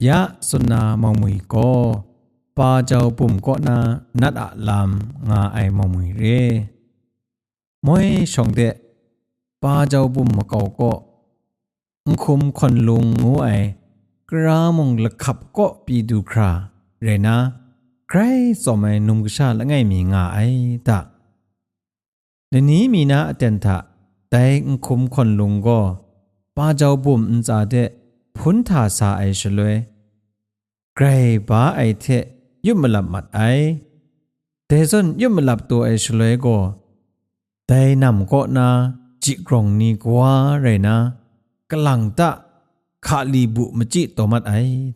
ยะสุนามองมุยก็ปาเจ้าปุ่มก็นานัดอะลามงาไอมองมุยเรมวยชงเดปาเจ้าปุ่มมะเกาก็คุมคนลุงงูไอกรามงละขับก็ปีดูคราเรนะใครสมัยนุ่มกชาละไงมีงาไอตะในนี้มีนาเตนทะแต่คุมคนลุงก็ปาเจ้าปุ่มอุนจาเดพุนทาสาไอชลวยไกรบ้าไอเทยุมลับมัดไอแต่ส่วนยุมลับตัวไอชลวยก็แต่นำก็นาจิกรงนี้กว่าไรนะกลังตะขาลีบุมจิตัวมัดไอ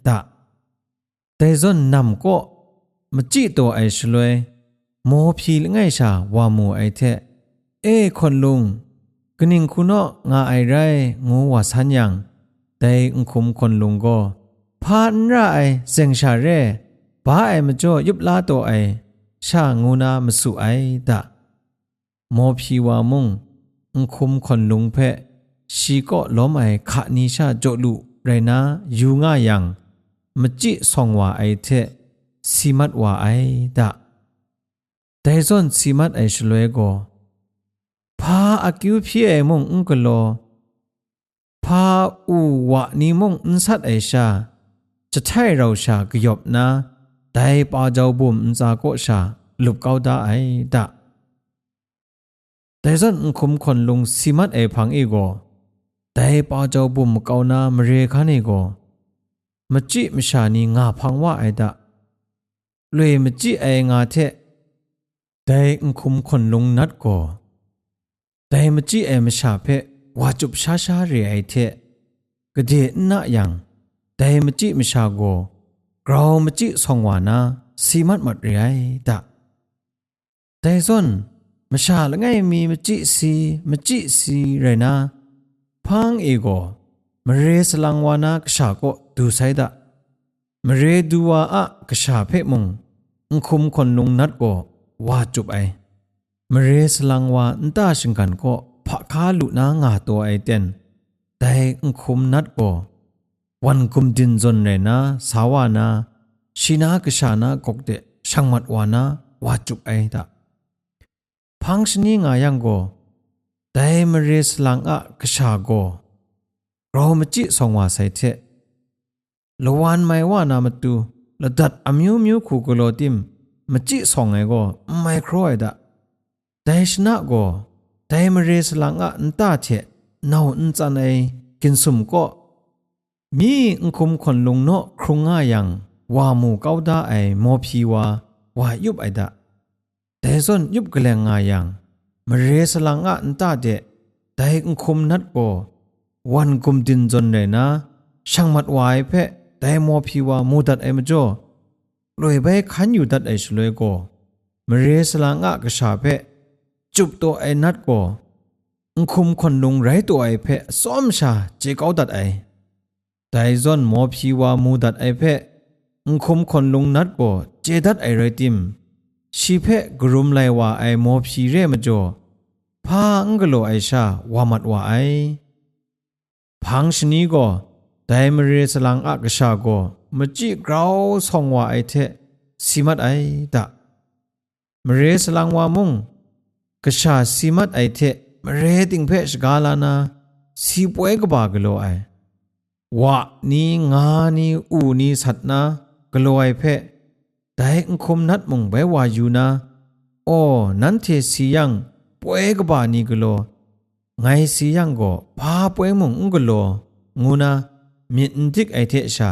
ตะแต่ส่วนนำก็มจิตัวไอชลวยโมพีลไงชาวามูไอเทคนลุงกนิ่งคุณงาไอไรงูวาสัญญังแต่คุมคนลุงก็พานระไอเซงชาเร่บ้าไอมจ่อยุบลาตัวไอชางูนามสุไอตะโมพีวามุงคุมคนลุงเพชีก็ล้มไอขานิชาโจลุไรนะยูง่ายังมจิสองว่าไอเทสีมัดว่าไอตะแต่ส่วนสีมัดไอชลวยก็พาอากิวพี่ไอมุงกโลพาอูวะนิมุงสัตไอชาจะใช่เราชากยบนะแต่ปาเจ้าบุมจาก็ชาลุบเกาตาไอตะแต่ส่วนคุมคนลุงสีมัดไอพังอีโกแต่ปาเจ้าบุมเกานามเรคันอีโกมจิมชานีงาพังว่าไอตะเลยมจิไองาเทแต่คุมคนลุงนัดโกแต่มจิไอมชาเพว่าจุบชาเรไอเทกเดน่ะยังแต่มจิมชาโกกราวมจิสองวานาสีมัดมัดเรไอตะแต่ส่วนมชาละไงมีมจิสีไรนะพังเอโกมเรสลังวานากชาโกดูไซดะมเรดูวาอะกชาเพมงคุมคนลุงนัดโกว่าจุบไอมเรสลังวาอันตาชิงกันก็พักคาลุนางาตัวไอเต็นแต่คุมนัดโกวันคุมดินจนเรนะสาวานาชินากชานากกเดช่างมัดวานาว่าจุบไอตะพังชนีงายังโกแต่มเรสลังอะกชาโกเรามจิสองว่าใส่เทละวันไม่ว่านามตูละดัดอมิวมิวคูกโลติมมจิสองไอโกไมโครไอดะแต่ชนะโกแต่มเรสลังอะอันตาเทนาวอันจันไอกินสุมก็มีคุมคนลงเนาะครุงง่ายังว่ามูเก้าดาไอโมพีว่ายุบไอดะแต่ส่วนยุบกแลงง่ายังมเรสลังอะอันตาเดแต่คุมนัดโกวันคุมดินจนเลยนะช่างมัดวายเพะแต่โมพีว่ามูดัดไอมจ่อรวยไปขันอยู่ดัดไอชลวยโกมเรสลังอะกษาเพะจุบตัวไอนัดโกคุมคนลงไรตัวไอเพะซ้อมชาเจเกาดัดไอแต่จนโมพีว่ามูดัดไอเพะคุมคนลงนัดโกเจดัดไอไรติมชีเพะกรุมไลว่าไอโมพีเรมจ่อพากโลไอชาวามัดว่าไอพังชนีก็แต่มเรสลังอักษาก็มจิกราวสองว่าไอเทสีมัดไอตะมเรสลังว่ามุงกษาสีมัดไอเทมเรติงเพชกาลานาสีป่วยก็บากโลไอว่านี่งานี่อูนี่สัตนากโลไอเพแต่คุมนัดมุงไปว่าอยู่นะโอ้นั้นเทสียังป่วยก็บานี่กโลไงสียังก็พาป่วยมุงกโลงูนามีนทิกไอเทชา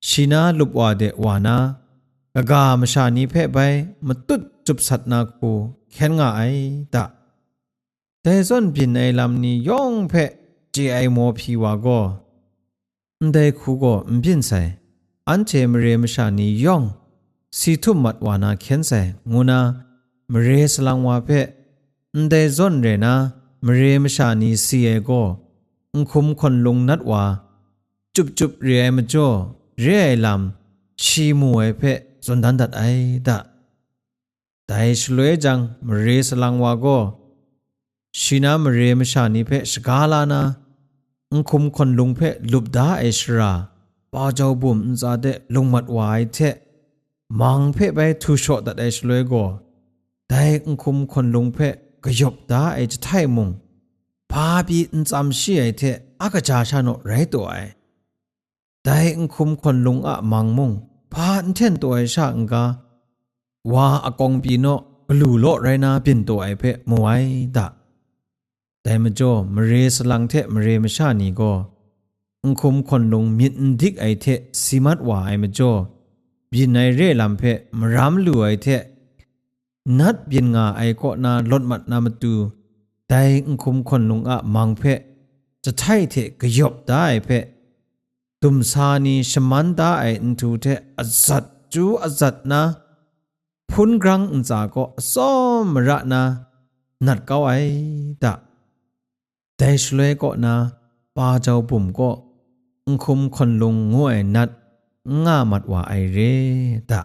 ชินาลุบว่าเดวานากะกามชานีเพไปมาตุดจุบสัตนาคูเข็นงาไอตะแต่ส่วนพินไอลำนี้ย่องเพเจไอโมพีวาก็ได้คูก็พินใส่อันเจมเรมชานีย่องสีทุมมัดวานาเข็นใส่งูนามเรสลังวาเพได้ส่วนเรนะมเรมชานีสีไอก็คุมคนลงนัดว่าจุบเรียมจ่อเรียลำชีมวยเพะจนดันดัดไอตะแต่ชลวยจังมเรสลังว่าก็ชินามเรมชานีเพะสกาลานาคุมคนลงเพะลุบดาไอชรา ป้าเจ้าบุ่มจะเดลงมัดไว้เทมังเพ่ไปทุชดแต่ช่วยก็แต่คุมคนลงเพ่ก็ยบได้ไอจะไทยมุงพาบีนจำชี้ไอเทอากาจาชาโนไรตัวไอแต่คุมคนลงอะมังมุงพาอันเทนตัวไอช่างกาว่าอากงปีโนกลูโลไรนาเป็นตัวไอเพ่มวยดะแต่มจ่อมเรสลังเทมเรมชานีก็คุมคนลงมินดิกไอเทสิมัดว่าไอมจ่อบินไอเร่ลำเพ่มรำลู่ไอเทนัดบินงาไอก็นาลดมัดนามาตูแต่คุมคนลงอะมังเพ่จะไทยเทกยบได้เพ่ตุมซานีชมันได้ไออินทูเทอจัดจูอจัดนะพุนกรังอุนจาก็ซ้อมระนะนัดเก้าไอตะแต่ช่วยก็นะป้าเจ้าปุ่มก็คุมคนลงงวยนัดง่ามัดว่าไอเรตะ